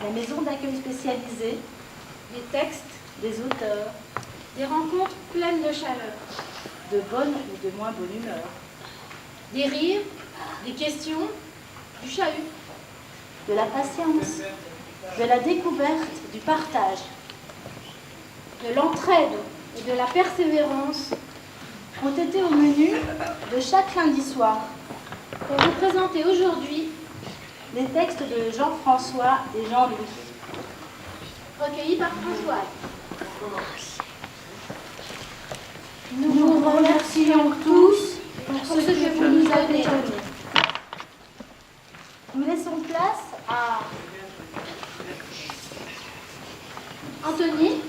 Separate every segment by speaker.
Speaker 1: la maison d'accueil spécialisée,
Speaker 2: des textes,
Speaker 1: des auteurs,
Speaker 2: des rencontres pleines de chaleur,
Speaker 1: de bonne ou de moins bonne humeur,
Speaker 2: des rires, des questions, du chahut,
Speaker 1: de la patience, de la découverte, du partage,
Speaker 2: de l'entraide et de la persévérance
Speaker 1: ont été au menu de chaque lundi soir.
Speaker 2: pour vous présenter aujourd'hui
Speaker 1: Les textes de Jean-François et Jean-Louis.
Speaker 2: recueillis par François.
Speaker 1: Nous vous remercions tous pour ce que vous nous avez donné. Nous laissons place à
Speaker 2: Anthony,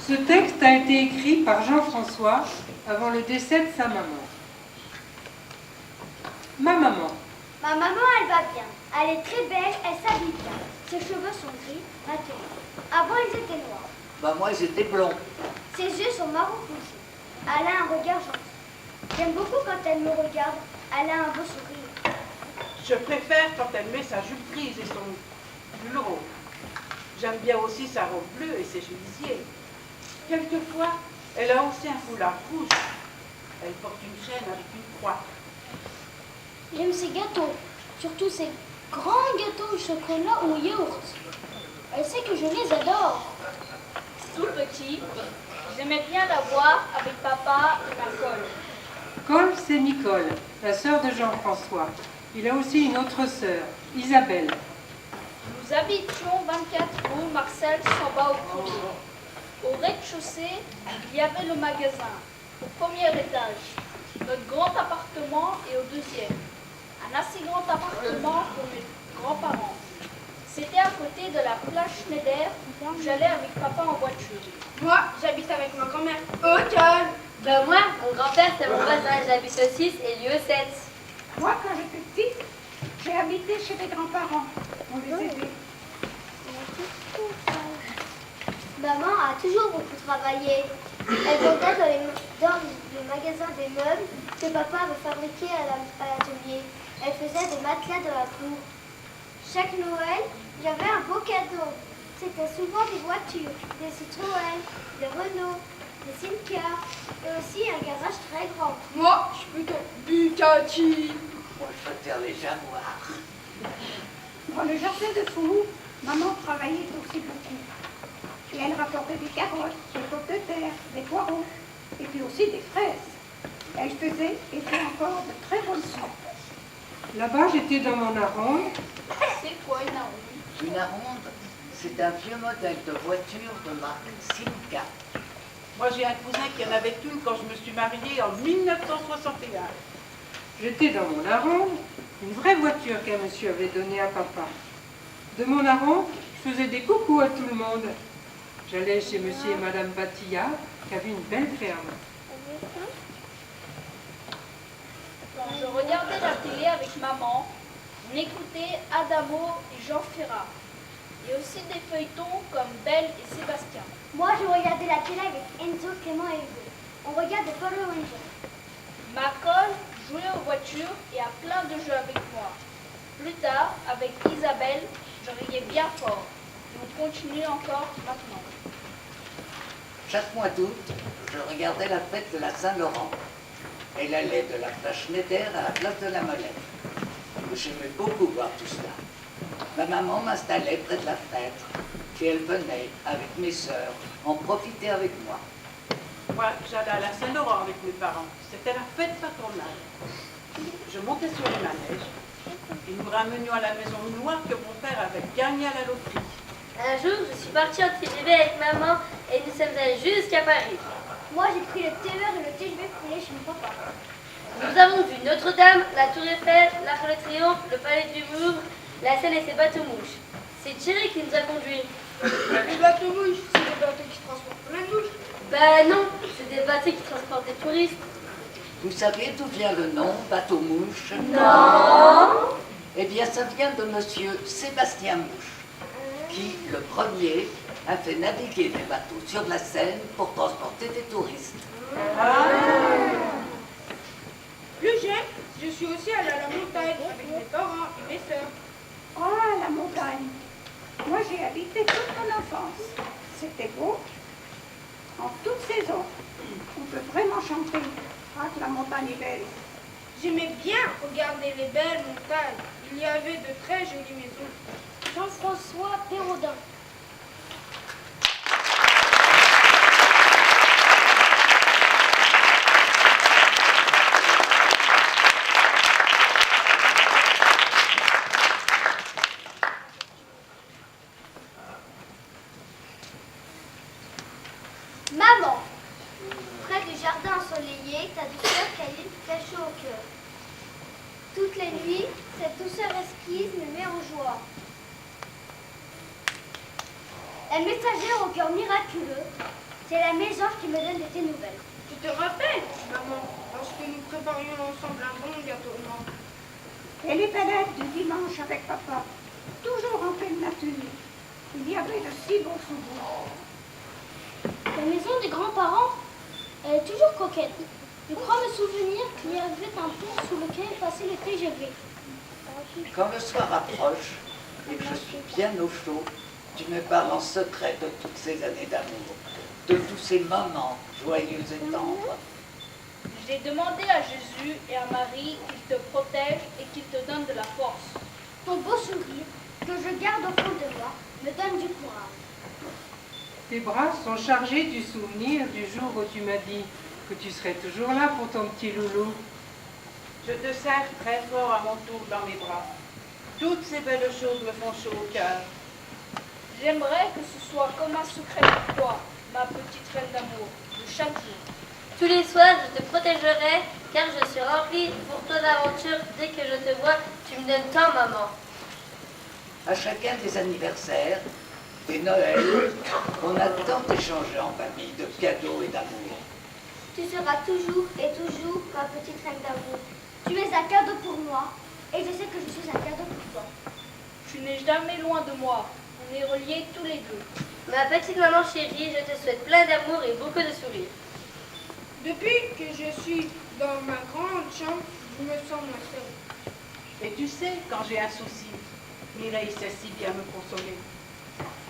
Speaker 3: Ce texte a été écrit par Jean-François avant le décès de sa maman. Ma maman.
Speaker 4: Ma maman, elle va bien. Elle est très belle, elle s'habille bien. Ses cheveux sont gris, maintenant. Avant, ils étaient noirs.
Speaker 5: Bah moi j'étais blond.
Speaker 4: Ses yeux sont marron foncé. Elle a un regard gentil. J'aime beaucoup quand elle me regarde. Elle a un beau sourire.
Speaker 6: Je préfère quand elle met sa jupe grise et son pull rond. J'aime bien aussi sa robe bleue et ses chemisiers. Quelquefois, elle a aussi un foulard rouge. Elle porte une chaîne avec une croix.
Speaker 4: J'aime ses gâteaux. Surtout ces grands gâteaux au chocolat ou au yaourt. Elle sait que je les adore.
Speaker 7: Tout petit, j'aimais bien la voir avec papa et ma colle.
Speaker 3: Cole, c'est Nicole, la sœur de Jean-François. Il a aussi une autre sœur, Isabelle.
Speaker 7: Nous habitions 24 rue Marcel Samba au courrier. Au rez-de-chaussée, il y avait le magasin. Au premier étage, notre grand appartement et au deuxième. Un assez grand appartement pour mes grands-parents. C'était à côté de la plage Schneider où j'allais avec papa en voiture.
Speaker 2: moi, j'habite avec ma grand-mère au Col.
Speaker 8: Ben moi, mon grand-père c'est mon voisin, j'habite au 6 et lui au 7.
Speaker 9: Moi, quand j'étais petite, j'ai habité chez mes grands-parents. On les aidait.
Speaker 4: Maman a toujours beaucoup travaillé. Elle vendait dans le magasin des meubles que papa avait fabriqué à l'atelier. Elle faisait des matelas dans la cour. Chaque Noël, j'avais un beau cadeau. C'était souvent des voitures, des Citroën, des Renault, des Simca et aussi un garage très grand.
Speaker 2: Moi, je suis plutôt Bugatti.
Speaker 5: Moi je préfère les jaguars.
Speaker 9: Dans le jardin de dessous, maman travaillait aussi beaucoup. Et elle rapportait des carottes, des pommes de terre, des poireaux, et puis aussi des fraises. Elle faisait et fait encore de très bonnes soupes.
Speaker 3: Là-bas, j'étais dans mon aronde.
Speaker 7: C'est quoi une aronde?
Speaker 5: Une aronde, c'est un vieux modèle de voiture de marque Simca.
Speaker 6: Moi j'ai un cousin qui en avait une quand je me suis mariée en 1961.
Speaker 3: J'étais dans mon aronde, une vraie voiture qu'un monsieur avait donnée à papa. De mon aronde, je faisais des coucous à tout le monde. J'allais chez monsieur et madame Batilla, qui avaient une belle ferme.
Speaker 7: Quand je regardais la télé avec maman, on écoutait Adamo et Jean Ferrat. Et aussi des feuilletons comme Belle et Sébastien.
Speaker 4: Moi, je regardais la télé avec Enzo, Clément et Hugo. On regarde Paul Ranger.
Speaker 7: Ma colle jouait aux voitures et à plein de jeux avec moi. Plus tard, avec Isabelle, je criait bien fort. Et on continue encore maintenant.
Speaker 5: Chaque mois d'août, je regardais la fête de la Saint-Laurent. Elle allait de la place Schneider à la place de la Molette. J'aimais beaucoup voir tout cela. Ma maman m'installait près de la fenêtre et elle venait, avec mes sœurs, en profiter avec moi.
Speaker 6: Moi, j'allais à la Saint-Laurent avec mes parents. C'était la fête patronale. Je montais sur les manèges et nous ramenions à la maison une noire que mon père avait gagnée à la loterie.
Speaker 8: Un jour, je suis partie en TGV avec maman et nous sommes allés jusqu'à Paris.
Speaker 4: Moi, j'ai pris le TER et le TGV pour aller chez mon papa.
Speaker 8: Nous avons vu Notre-Dame, la Tour Eiffel, l'Arc de Triomphe, le Palais du Louvre, la Seine et ses bateaux-mouches. C'est Thierry qui nous a conduits.
Speaker 1: Les bateaux-mouches, c'est des bateaux qui transportent plein de mouches.
Speaker 8: Ben non, c'est des bateaux qui transportent des touristes.
Speaker 5: Vous savez d'où vient le nom bateau-mouche?
Speaker 8: Non.
Speaker 5: Eh bien, ça vient de monsieur Sébastien Mouche, qui, le premier, a fait naviguer des bateaux sur la Seine pour transporter des touristes.
Speaker 1: Plus jeune, je suis aussi allée à la montagne avec mes parents et mes sœurs.
Speaker 9: Oh, la montagne. Moi, j'ai habité toute mon enfance. C'était beau. En toute saison. On peut vraiment chanter. Ah, que la montagne est belle.
Speaker 1: J'aimais bien regarder les belles montagnes. Il y avait de très jolies maisons.
Speaker 4: Jean-François Pérodin. Maman, près du jardin ensoleillé, ta douceur câline fait chaud au cœur. Toutes les nuits, cette douceur exquise me met en joie. Un messager au cœur miraculeux, c'est la mésange qui me donne de tes nouvelles.
Speaker 1: Tu te rappelles, maman, lorsque nous préparions ensemble un bon gâteau noir?
Speaker 9: Et les balades du dimanche avec papa, toujours en pleine nature. Il y avait de si beaux souvenirs.
Speaker 4: La maison des grands-parents, elle est toujours coquette. Je crois me souvenir qu'il y avait un pont sous lequel passait le TGV.
Speaker 5: Quand le soir approche et que je suis bien au chaud, tu me parles en secret de toutes ces années d'amour, de tous ces moments joyeux et tendres.
Speaker 7: J'ai demandé à Jésus et à Marie qu'ils te protègent et qu'ils te donnent de la force.
Speaker 4: Ton beau sourire, que je garde au fond de moi, me donne du courage.
Speaker 3: Tes bras sont chargés du souvenir du jour où tu m'as dit que tu serais toujours là pour ton petit loulou.
Speaker 6: Je te serre très fort à mon tour dans mes bras. Toutes ces belles choses me font chaud au cœur.
Speaker 7: J'aimerais que ce soit comme un secret pour toi, ma petite reine d'amour, de chaque jour.
Speaker 8: Tous les soirs, je te protégerai, car je suis remplie pour ton aventure. Dès que je te vois, tu me donnes tant, maman.
Speaker 5: À chacun des anniversaires, des Noëls, on a tant échangé en famille de cadeaux et d'amour.
Speaker 4: Tu seras toujours et toujours ma petite reine d'amour. Tu es un cadeau pour moi et je sais que je suis un cadeau pour toi.
Speaker 7: Tu n'es jamais loin de moi. On est reliés tous les deux.
Speaker 8: Ma petite maman chérie, je te souhaite plein d'amour et beaucoup de sourires.
Speaker 1: Depuis que je suis dans ma grande chambre, je me sens moins seule.
Speaker 6: Et tu sais, quand j'ai un souci, Mireille sait si bien me consoler.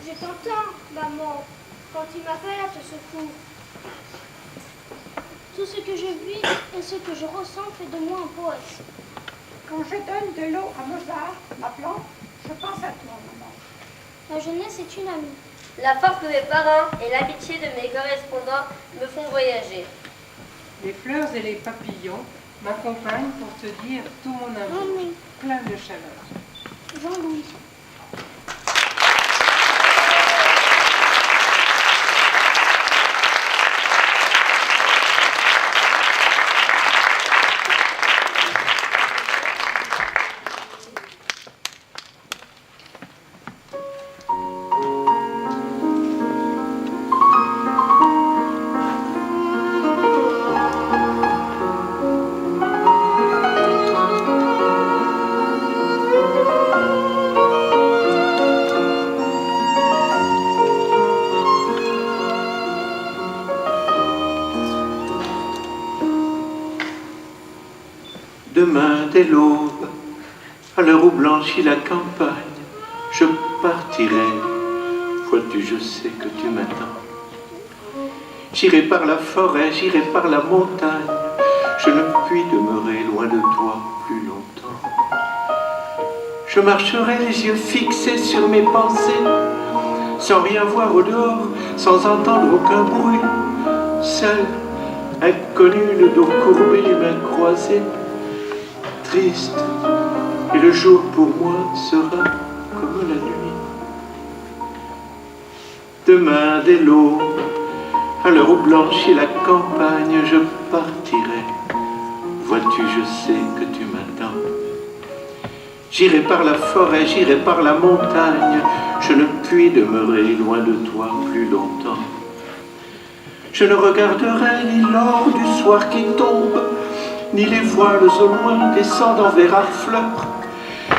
Speaker 4: Je t'entends, maman, quand tu m'appelles à ce secours. Tout ce que je vis et ce que je ressens fait de moi un poète.
Speaker 9: Quand je donne de l'eau à Mozart, ma plante, je pense à toi, maman.
Speaker 4: La jeunesse est une amie.
Speaker 8: La force de mes parents et l'amitié de mes correspondants me font voyager.
Speaker 3: Les fleurs et les papillons m'accompagnent pour te dire tout mon amour, plein de chaleur.
Speaker 4: Jean-Louis.
Speaker 10: Demain dès l'aube, à l'heure où blanchit la campagne, je partirai. Vois-tu, je sais que tu m'attends. J'irai par la forêt, j'irai par la montagne, je ne puis demeurer loin de toi plus longtemps. Je marcherai les yeux fixés sur mes pensées, sans rien voir au dehors, sans entendre aucun bruit, seul, inconnu, le dos courbé, les mains croisées, triste, et le jour pour moi sera comme la nuit. Demain dès l'aube, à l'heure où blanchit la campagne, je partirai. Vois-tu, je sais que tu m'attends. J'irai par la forêt, j'irai par la montagne, je ne puis demeurer loin de toi plus longtemps. Je ne regarderai ni l'or du soir qui tombe, ni les voiles au loin descendant vers Harfleur.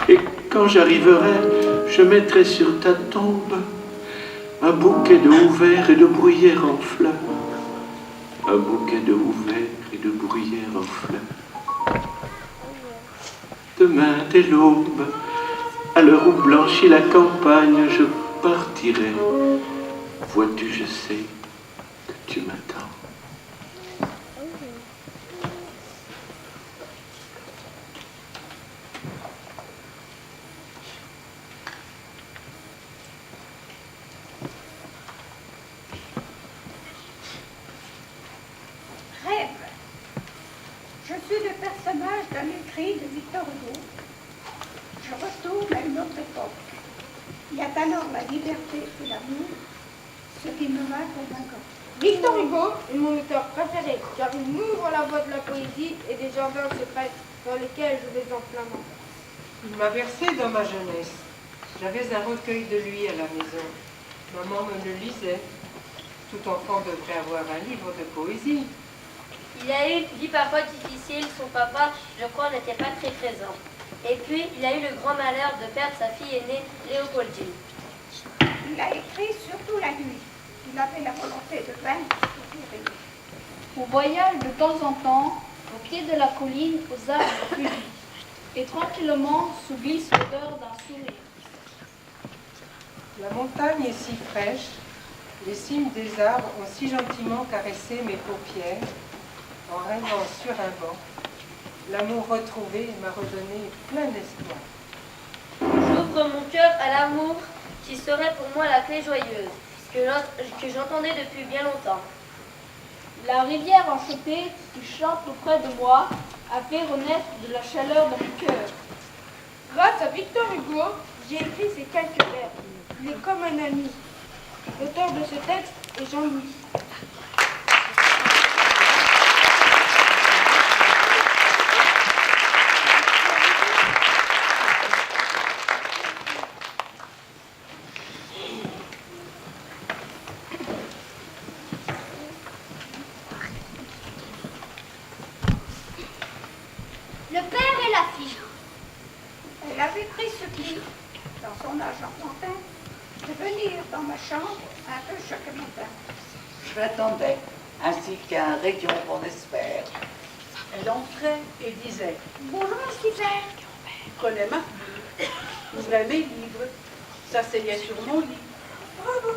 Speaker 10: Et quand j'arriverai, je mettrai sur ta tombe un bouquet de houverts et de bruyères en fleurs. Un bouquet de houverts et de bruyères en fleurs. Demain dès l'aube, à l'heure où blanchit la campagne, je partirai. Vois-tu, je sais que tu m'attends.
Speaker 9: Rêve. Je suis le personnage d'un écrit de Victor Hugo. Je retourne à une autre époque. Il y a alors la liberté et l'amour, ce qui me va convaincant.
Speaker 1: Victor Hugo est mon auteur préféré, car il m'ouvre la voie de la poésie et des jardins secrets dans lesquels je vais en flamand.
Speaker 3: Il m'a bercé dans ma jeunesse. J'avais un recueil de lui à la maison. Maman me le lisait. Tout enfant devrait avoir un livre de poésie.
Speaker 8: Il a eu une vie parfois difficile, son papa, je crois, n'était pas très présent. Et puis, il a eu le grand malheur de perdre sa fille aînée, Léopoldine.
Speaker 9: Il a écrit surtout la nuit. Il avait la volonté de vaincre et de rire.
Speaker 7: On voyage de temps en temps au pied de la colline aux arbres fusils, et tranquillement sous glisse l'odeur d'un sourire.
Speaker 3: La montagne est si fraîche, les cimes des arbres ont si gentiment caressé mes paupières, en rêvant sur un banc. L'amour retrouvé m'a redonné plein d'espoir.
Speaker 8: J'ouvre mon cœur à l'amour qui serait pour moi la clé joyeuse, que j'entendais depuis bien longtemps.
Speaker 7: La rivière enchantée qui chante auprès de moi a fait renaître de la chaleur dans mon cœur.
Speaker 1: Grâce à Victor Hugo, j'ai écrit ces quelques vers. Il est comme un ami. L'auteur de ce texte est Jean-Louis.
Speaker 4: Le père et la fille.
Speaker 9: Elle avait pris ce pli, dans son âge enfantin, de venir dans ma chambre un peu chaque matin.
Speaker 5: Je l'attendais, ainsi qu'un rayon qu'on espère.
Speaker 6: Elle entrait et disait
Speaker 4: Bonjour, mon petit père.
Speaker 6: prenait ma plume, ouvrait mes livres, s'asseyait sur mon lit,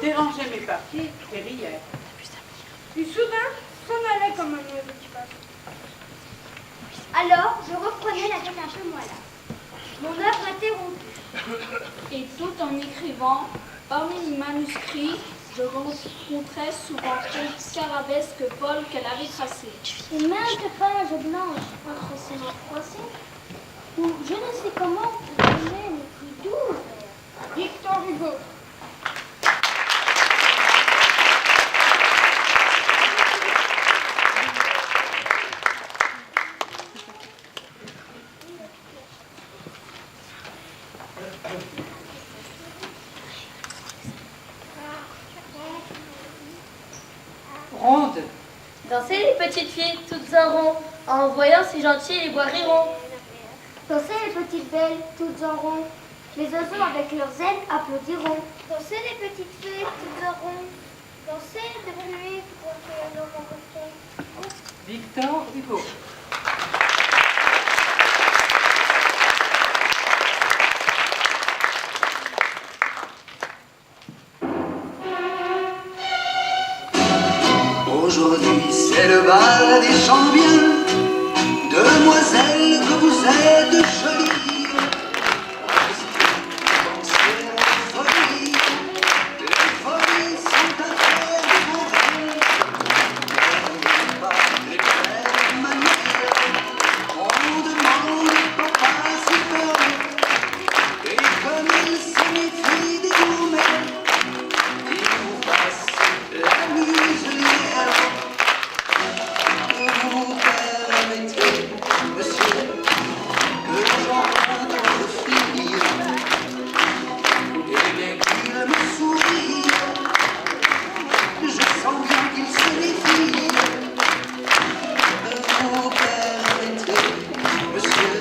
Speaker 6: dérangeait mes papiers et riait.
Speaker 1: Puis soudain, s'en allait comme un oiseau qui passe.
Speaker 4: Alors, je reprenais la tête un peu moelle. Mon œuvre interrompue.
Speaker 7: Et tout en écrivant, parmi les manuscrits, je rencontrais souvent quelques arabesques folles qu'elle avait tracées.
Speaker 4: Et maintes pages blanches entre ses mains froissées, ou je ne sais comment donner les plus doux vers.
Speaker 1: Victor Hugo.
Speaker 3: Ronde,
Speaker 8: Dansez les petites filles, toutes en rond, en voyant si gentils les bois riront.
Speaker 4: Dansez les petites belles, toutes en rond. Les oiseaux avec leurs ailes applaudiront. Dansez les petites fées, toutes en rond. Dansez de pluie pour que nous rencontrons.
Speaker 3: Victor Hugo.
Speaker 5: Aujourd'hui c'est le bal des Chambiens. Demoiselles, que vous êtes jolies. Dansez en folie. Les folies sont un fait de mauvais. Pas les belles manières. On demande papa si peur. Et comme il signifie des gourmets, il vous passe la muselière. Vous permettez, monsieur, que j'entre votre fille, et bien qu'il me sourie, je sens bien qu'il se méfie. Vous permettez, monsieur,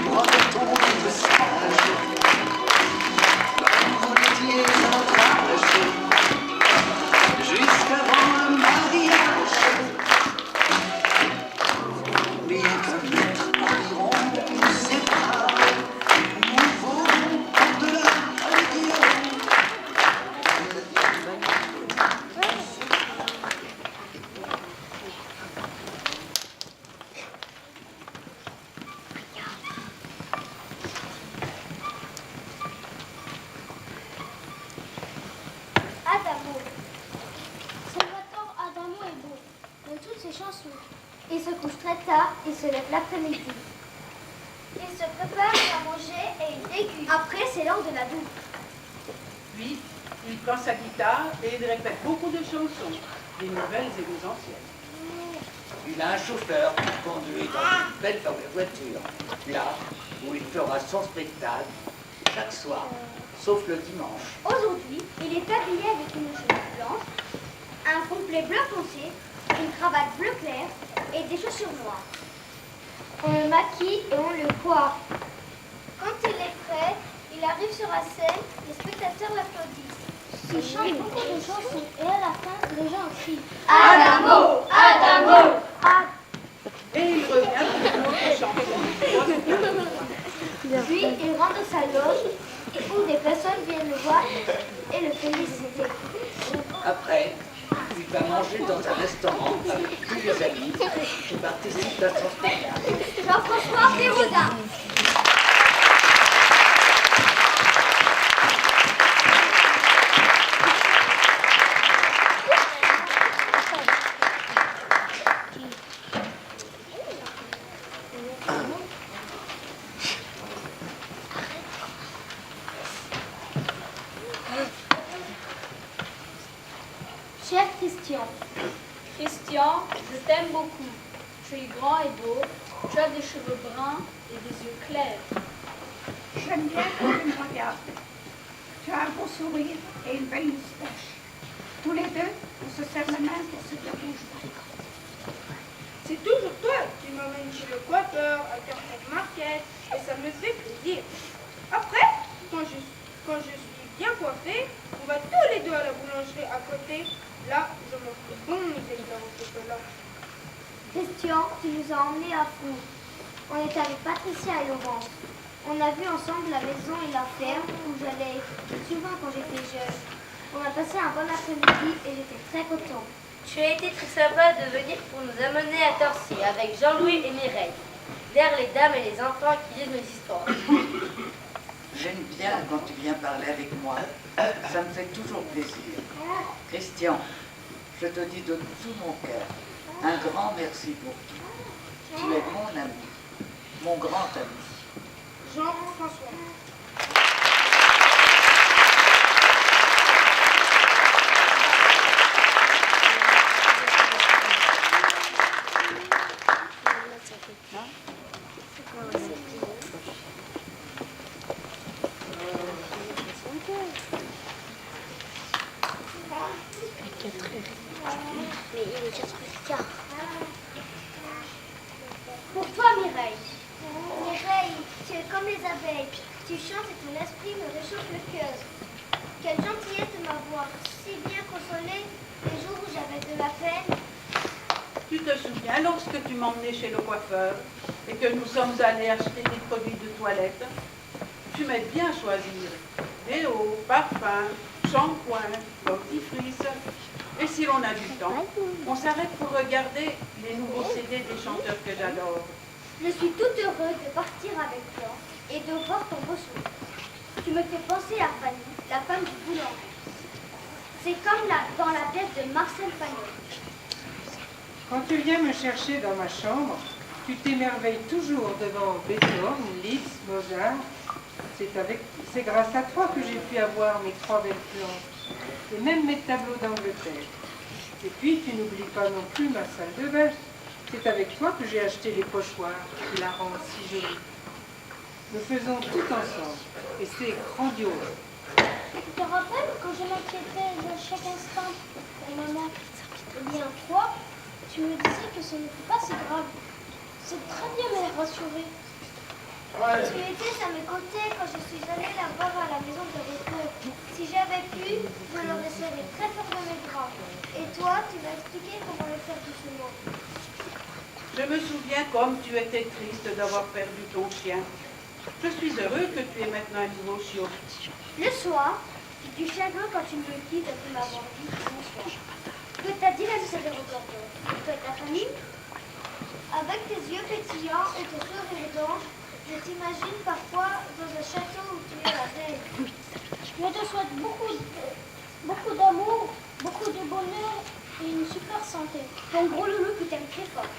Speaker 5: remettons notre sage, comme vous l'étiez en rage, jusqu'avant le mariage. Bien qu'un mètre environ nous sépare, nous volons par-delà les guerres.
Speaker 4: Adamo. Salvatore Adamo est beau de toutes ses chansons. Il se couche très tard, il se lève l'après-midi. Il se prépare à manger et il déguste. Après, c'est l'heure de la douche.
Speaker 6: Puis, il prend sa guitare et il répète beaucoup de chansons, des nouvelles et des anciennes.
Speaker 5: Il a un chauffeur qui conduit dans une belle voiture, là où il fera son spectacle chaque soir, sauf le dimanche.
Speaker 4: Aujourd'hui, il est habillé avec une chemise blanche, un complet bleu foncé, une cravate bleu clair et des chaussures noires. On le maquille et on le coiffe. Quand il est prêt, il arrive sur la scène, les spectateurs l'applaudissent. Il chante beaucoup de chansons et à la fin, les gens crient Adamo, Adamo.
Speaker 6: Et il revient pour une autre chanson.
Speaker 4: Puis il rentre dans sa loge où des personnes viennent le voir et le féliciter.
Speaker 5: Après, il va manger dans un restaurant avec tous les amis qui participent à son spectacle.
Speaker 4: Jean-François Pérodin. Cher Christian,
Speaker 7: Christian, je t'aime beaucoup. Tu es grand et beau, tu as des cheveux bruns et des yeux clairs.
Speaker 9: J'aime bien quand tu me regardes. Tu as un beau sourire et une belle moustache. Tous les deux, on se serre la main pour se dire bonjour.
Speaker 1: C'est toujours toi qui m'emmènes chez le coiffeur, à Carrefour Market, et ça me fait plaisir. Après, quand je suis bien coiffée, on va tous les deux à la boulangerie à côté. Là, je mange de bons éclairs au chocolat.
Speaker 4: Christian, tu nous as emmenés à Fou. On était avec Patricia et Laurence. On a vu ensemble la maison et la ferme où j'allais souvent quand j'étais jeune. On a passé un bon après-midi et j'étais très content.
Speaker 8: Tu as été très sympa de venir pour nous amener à Torcy avec Jean-Louis et Mireille. Vers les dames et les enfants qui lisent nos histoires.
Speaker 5: J'aime bien quand tu viens parler avec moi. Ça me fait toujours plaisir. Christian, je te dis de tout mon cœur, un grand merci pour tout. Tu es mon ami, mon grand ami.
Speaker 1: Jean-François.
Speaker 4: Pour toi, Mireille. Mireille, tu es comme les abeilles. Tu chantes et ton esprit me réchauffe le cœur. Quelle gentillesse de m'avoir si bien consolée les jours où j'avais de la peine.
Speaker 6: Tu te souviens lorsque tu m'emmenais chez le coiffeur et que nous sommes allés acheter des produits de toilette? Tu m'aides bien choisir. Déo, parfum, shampoing, dentifrice. Et si l'on a du temps, on s'arrête pour regarder les nouveaux CD des chanteurs que j'adore.
Speaker 4: Je suis toute heureuse de partir avec toi et de voir ton beau sourire. Tu me fais penser à Fanny, la femme du boulanger. C'est comme dans la pièce de Marcel Pagnol.
Speaker 3: Quand tu viens me chercher dans ma chambre, tu t'émerveilles toujours devant Beethoven, Liszt, Mozart. C'est grâce à toi que j'ai pu avoir mes 3 belles planches et même mes tableaux d'Angleterre. Et puis, tu n'oublies pas non plus ma salle de bain. C'est avec toi que j'ai acheté les pochoirs qui la rendent si jolie. Nous faisons tout ensemble et c'est grandiose.
Speaker 4: Tu te rappelles quand je m'inquiétais à chaque instant pour maman? Eh bien, toi, tu me disais que ce n'était pas si grave. C'est très bien de me rassurer. Tu étais à mes côtés quand je suis allée la voir à la maison de repos. Si j'avais pu, je l'aurais serré très fort dans mes bras. Et toi, tu m'as expliqué comment le faire doucement.
Speaker 6: Je me souviens comme tu étais triste d'avoir perdu ton chien. Je suis heureux que tu aies maintenant un nouveau chiot.
Speaker 4: Le soir, tu chagrin quand tu me quittes après m'avoir dit bonsoir. Que t'as dit la société de Roberto? Toi et ta famille? Avec tes yeux pétillants et tes sourires blancs, je t'imagine parfois dans un château où tu es la reine. Je te souhaite beaucoup d'amour, beaucoup de bonheur et une super santé. Ton gros loulou qui t'aime très fort.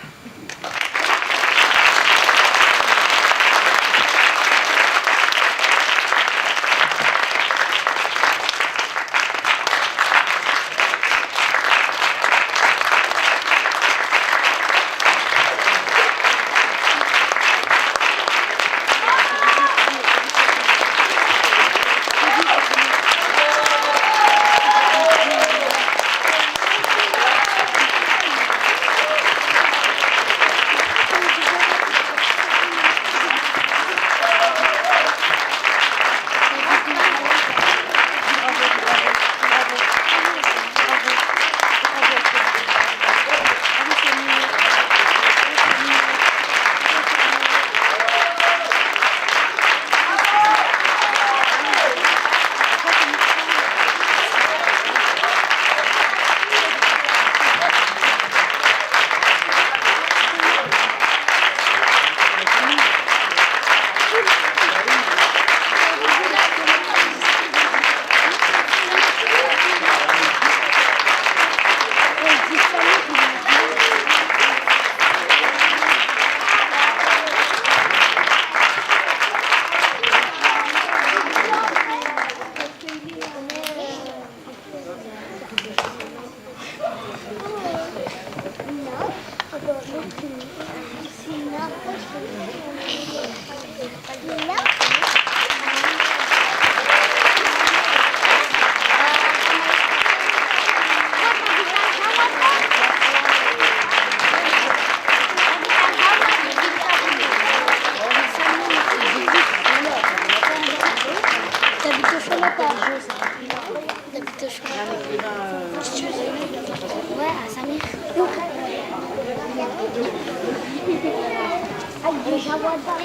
Speaker 11: Aïe, j'envoie pas.